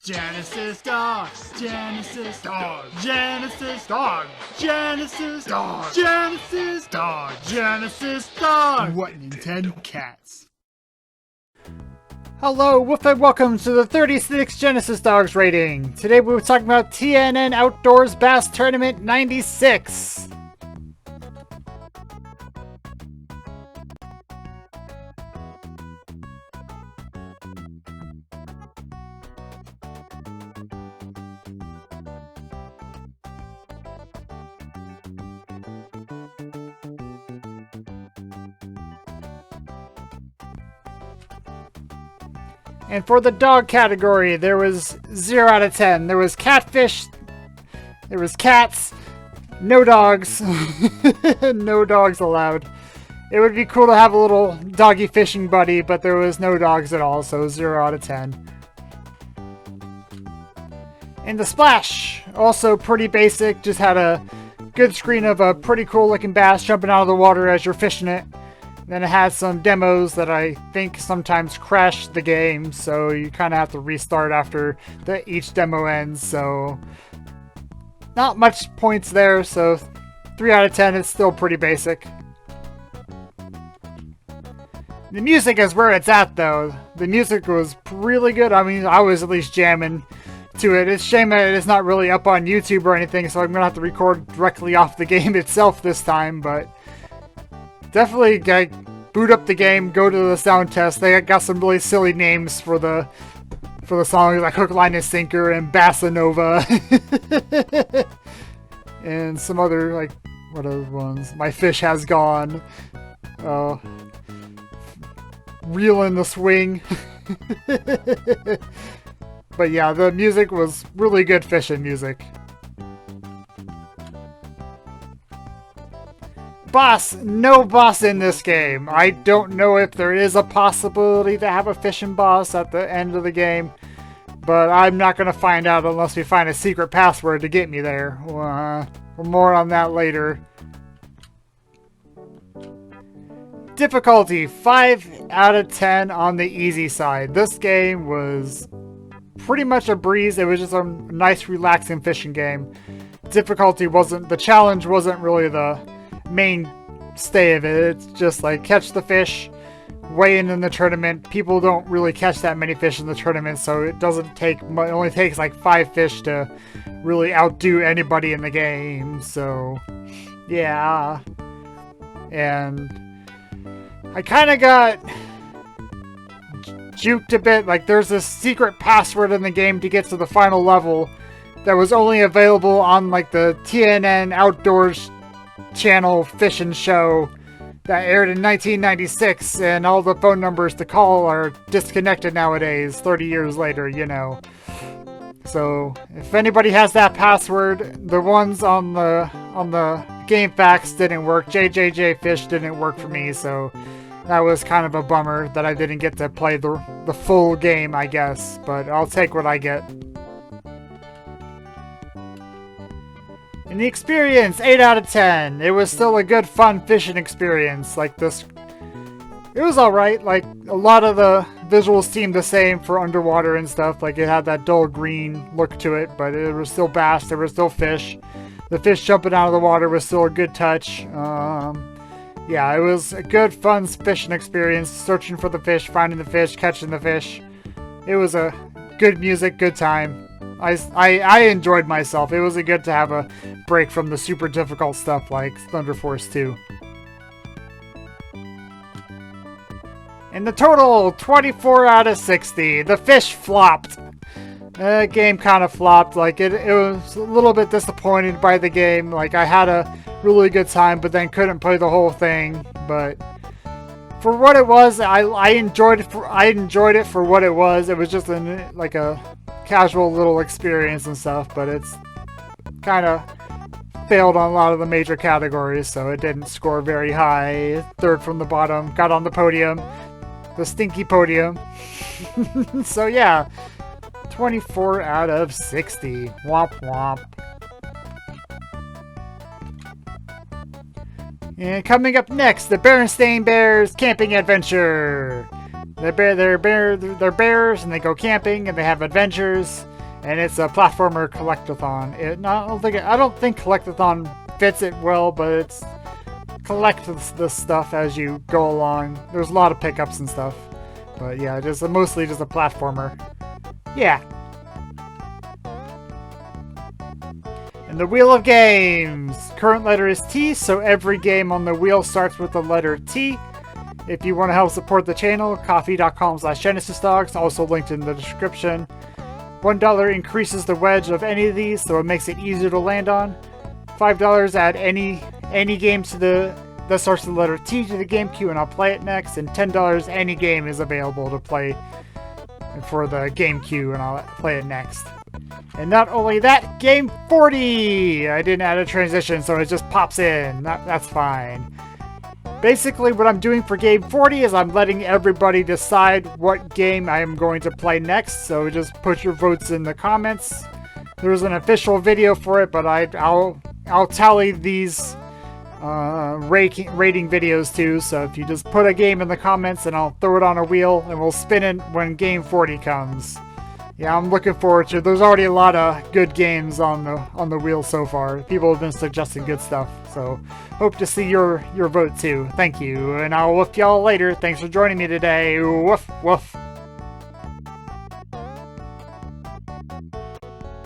Genesis dog, Genesis dog, Genesis dog, Genesis dog, Genesis dog, Genesis dog. What Nintendo cats? Hello, woof, and welcome to the 36 Genesis Dogs rating. Today we were talking about TNN Outdoors Bass Tournament 96. And for the dog category, there was 0 out of 10. There was catfish, there was cats, no dogs. No dogs allowed. It would be cool to have a little doggy fishing buddy, but there was no dogs at all, so 0 out of 10. And the splash, also pretty basic, just had a good screen of a pretty cool looking bass jumping out of the water as you're fishing it. Then it has some demos that I think sometimes crash the game, so you kind of have to restart after each demo ends, so not much points there, so 3 out of 10 is still pretty basic. The music is where it's at, though. The music was really good. I mean, I was at least jamming to it. It's a shame that it's not really up on YouTube or anything, so I'm going to have to record directly off the game itself this time, but definitely boot up the game, go to the sound test. They got some really silly names for the songs like Hook, Line, and Sinker and Bassa Nova. And some other, like, what other ones? My Fish Has Gone. Reel in the Swing. But yeah, the music was really good fishing music. Boss, no boss in this game. I don't know if there is a possibility to have a fishing boss at the end of the game, but I'm not going to find out unless we find a secret password to get me there. More on that later. Difficulty, 5 out of 10 on the easy side. This game was pretty much a breeze. It was just a nice, relaxing fishing game. The challenge wasn't really the mainstay of it. It's just like catch the fish, weigh in the tournament. People don't really catch that many fish in the tournament, so it doesn't take much. It only takes like 5 fish to really outdo anybody in the game. So yeah, and I kind of got juked a bit. Like, there's a secret password in the game to get to the final level that was only available on like the TNN Outdoors channel fishing show that aired in 1996, and all the phone numbers to call are disconnected nowadays 30 years later, you know. So if anybody has that password, the ones on the game facts didn't work. JJJ Fish didn't work for me, so that was kind of a bummer that I didn't get to play the full game, I guess, but I'll take what I get. And the experience, 8 out of 10. It was still a good, fun fishing experience. Like this, it was alright. Like, a lot of the visuals seemed the same for underwater and stuff. Like, it had that dull green look to it, but it was still bass, there were still fish. The fish jumping out of the water was still a good touch. Yeah, it was a good, fun fishing experience. Searching for the fish, finding the fish, catching the fish. It was a good music, good time. I enjoyed myself. It was good to have a break from the super difficult stuff like Thunder Force 2. And the total, 24 out of 60. The fish flopped. The game kind of flopped. Like, it was a little bit disappointed by the game. Like, I had a really good time, but then couldn't play the whole thing. But for what it was, I enjoyed it. I enjoyed it for what it was. It was just like a casual little experience and stuff, but it's kind of failed on a lot of the major categories, so it didn't score very high. 3rd from the bottom, got on the podium, the stinky podium. So yeah, 24 out of 60. Womp womp. And coming up next, the Berenstain Bears Camping Adventure. They're bears, and they go camping, and they have adventures, and it's a platformer collectathon. I don't think collectathon fits it well, but it's collect the stuff as you go along. There's a lot of pickups and stuff, but yeah, just mostly just a platformer. Yeah. And the Wheel of Games. Current letter is T, so every game on the wheel starts with the letter T. If you want to help support the channel, coffee.com/GenesisDogs, also linked in the description. $1 increases the wedge of any of these, so it makes it easier to land on. $5 add any game that starts with the letter T to the game queue, and I'll play it next. And $10 any game is available to play for the game queue, and I'll play it next. And not only that, game 40! I didn't add a transition, so it just pops in. That's fine. Basically, what I'm doing for game 40 is I'm letting everybody decide what game I am going to play next, so just put your votes in the comments. There's an official video for it, but I'll tally these rating videos too, so if you just put a game in the comments and I'll throw it on a wheel and we'll spin it when game 40 comes. Yeah, I'm looking forward to it. There's already a lot of good games on the wheel so far. People have been suggesting good stuff, so hope to see your vote too. Thank you, and I'll woof y'all later. Thanks for joining me today. Woof, woof.